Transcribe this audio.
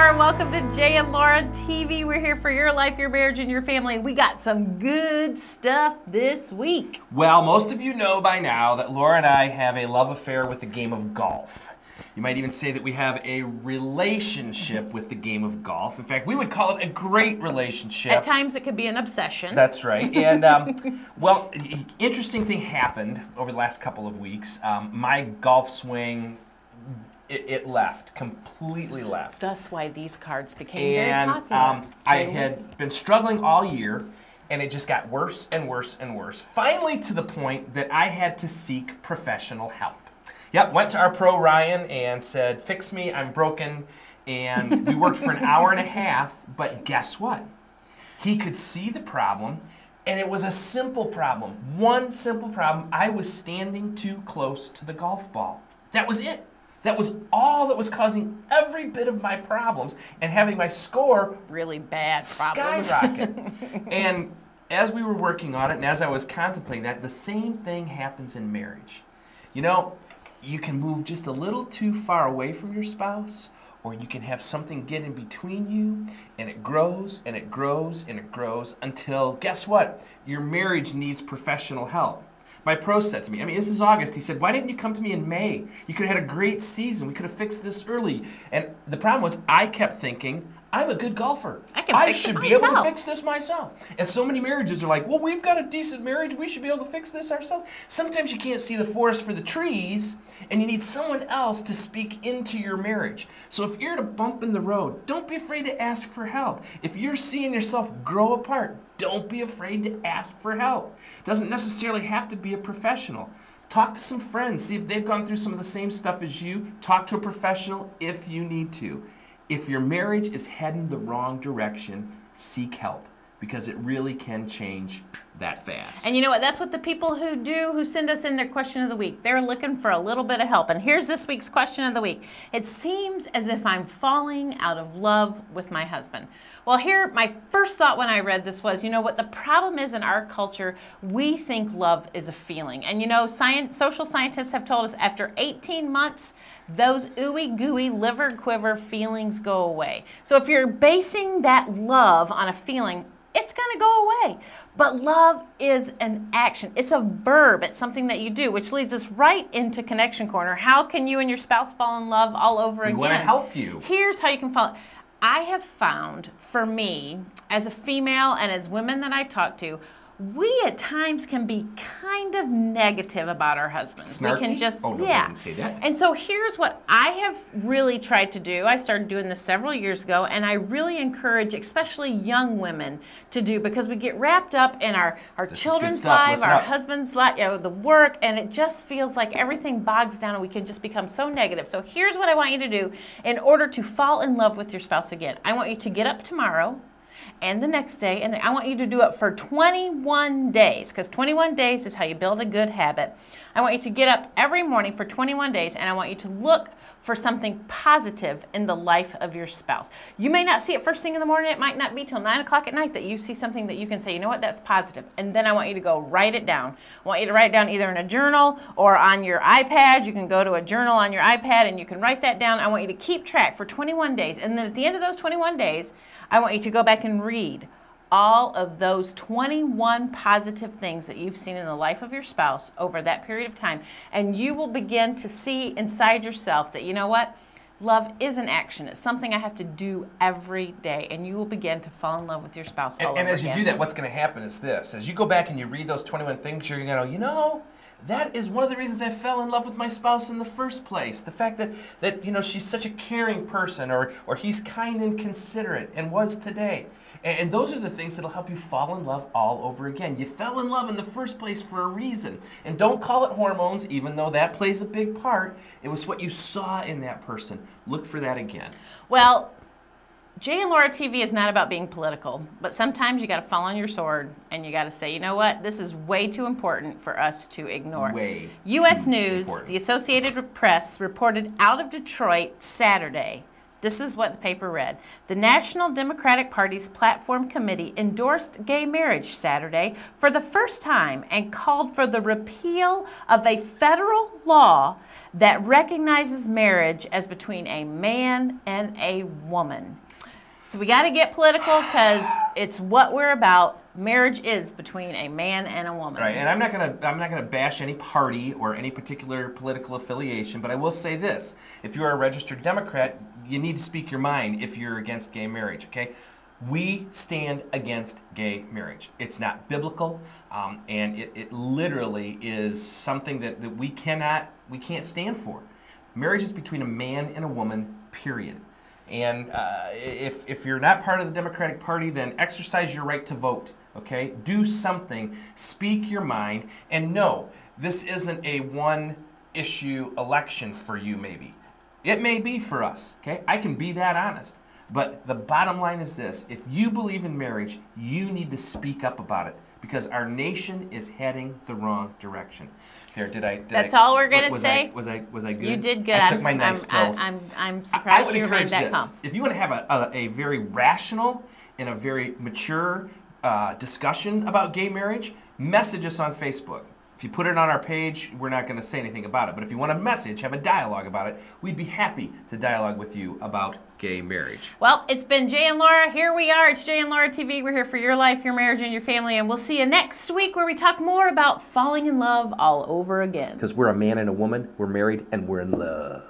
Laura. Welcome to Jay and Laura TV. We're here for your life, your marriage, and your family. We got some good stuff this week. Well, most of you know by now that Laura and I have a love affair with the game of golf. You might even say that we have a relationship with the game of golf. In fact, we would call it a great relationship. At times it could be an obsession. That's right. And, well, interesting thing happened over the last couple of weeks. My golf swing, it left, completely left. That's why these cards became very popular. And I had been struggling all year, and it just got worse and worse and worse. Finally to the point that I had to seek professional help. Yep, went to our pro Ryan and said, fix me, I'm broken. And we worked for an hour and a half, but guess what? He could see the problem, and it was a simple problem. One simple problem: I was standing too close to the golf ball. That was it. That was all that was causing every bit of my problems and having my score really bad problems skyrocket. And as we were working on it, and as I was contemplating that, the same thing happens in marriage. You know, you can move just a little too far away from your spouse, or you can have something get in between you, and it grows and it grows and it grows until, guess what? Your marriage needs professional help. My pro said to me, I mean, this is August, he said, why didn't you come to me in May? You could have had a great season. We could have fixed this early. And the problem was, I kept thinking, I'm a good golfer. I should be able to fix this myself. And so many marriages are like, well, we've got a decent marriage. We should be able to fix this ourselves. Sometimes you can't see the forest for the trees, and you need someone else to speak into your marriage. So if you're at a bump in the road, don't be afraid to ask for help. If you're seeing yourself grow apart, don't be afraid to ask for help. It doesn't necessarily have to be a professional. Talk to some friends. See if they've gone through some of the same stuff as you. Talk to a professional if you need to. If your marriage is heading the wrong direction, seek help, because it really can change that fast. And you know what? That's what the people who send us in their question of the week. They're looking for a little bit of help. And here's this week's question of the week. It seems as if I'm falling out of love with my husband. Well, here, my first thought when I read this was, you know what the problem is in our culture? We think love is a feeling. And you know, social scientists have told us after 18 months, those ooey gooey liver quiver feelings go away. So if you're basing that love on a feeling, it's going to go away. But love is an action. It's a verb. It's something that you do, which leads us right into Connection Corner. How can you and your spouse fall in love all over again? We want to help you. Here's how you can fall. I have found, for me, as a female and as women that I talk to, we at times can be kind of negative about our husbands. Snarky? We can just, oh, no, yeah. I didn't say that. And so here's what I have really tried to do. I started doing this several years ago, and I really encourage, especially young women, to do, because we get wrapped up in our children's life, our husband's life, you know, the work, and it just feels like everything bogs down and we can just become so negative. So here's what I want you to do in order to fall in love with your spouse again. I want you to get up tomorrow and the next day, and I want you to do it for 21 days, because 21 days is how you build a good habit. I want you to get up every morning for 21 days, and I want you to look for something positive in the life of your spouse. You may not see it first thing in the morning. It might not be till 9 o'clock at night that you see something that you can say, you know what, that's positive. And then I want you to go write it down. I want you to write it down either in a journal or on your iPad. You can go to a journal on your iPad and you can write that down. I want you to keep track for 21 days. And then at the end of those 21 days, I want you to go back and read all of those 21 positive things that you've seen in the life of your spouse over that period of time. And you will begin to see inside yourself that, you know what? Love is an action. It's something I have to do every day. And you will begin to fall in love with your spouse all over again. And as you do that, what's going to happen is this. As you go back and you read those 21 things, you're going to go, you know, that is one of the reasons I fell in love with my spouse in the first place. The fact that you know, she's such a caring person, or he's kind and considerate and was today. And those are the things that'll help you fall in love all over again. You fell in love in the first place for a reason. And don't call it hormones, even though that plays a big part. It was what you saw in that person. Look for that again. Well, Jay and Laura TV is not about being political, but sometimes you got to fall on your sword and you got to say, you know what, this is way too important for us to ignore. Way U.S. News, the Associated Press reported out of Detroit Saturday. This is what the paper read. The National Democratic Party's Platform Committee endorsed gay marriage Saturday for the first time and called for the repeal of a federal law that recognizes marriage as between a man and a woman. So we got to get political because it's what we're about. Marriage is between a man and a woman. Right, and I'm not gonna bash any party or any particular political affiliation, but I will say this: if you are a registered Democrat, you need to speak your mind if you're against gay marriage. Okay, we stand against gay marriage. It's not biblical, and it literally is something that we can't stand for. Marriage is between a man and a woman. Period. And if you're not part of the Democratic Party, then exercise your right to vote. Okay, do something, speak your mind, and no, this isn't a one-issue election for you. Maybe it may be for us. Okay, I can be that honest. But the bottom line is this: if you believe in marriage, you need to speak up about it because our nation is heading the wrong direction. Here, That's all we're gonna say. Was I good? You did good. I took my nice pills. I'm surprised you remained that calm. If you want to have a very rational and a very mature discussion about gay marriage, message us on Facebook. If you put it on our page, we're not going to say anything about it. But if you want to message, have a dialogue about it, we'd be happy to dialogue with you about gay marriage. Well, it's been Jay and Laura. Here we are. It's Jay and Laura TV. We're here for your life, your marriage, and your family. And we'll see you next week where we talk more about falling in love all over again. Because we're a man and a woman, we're married, and we're in love.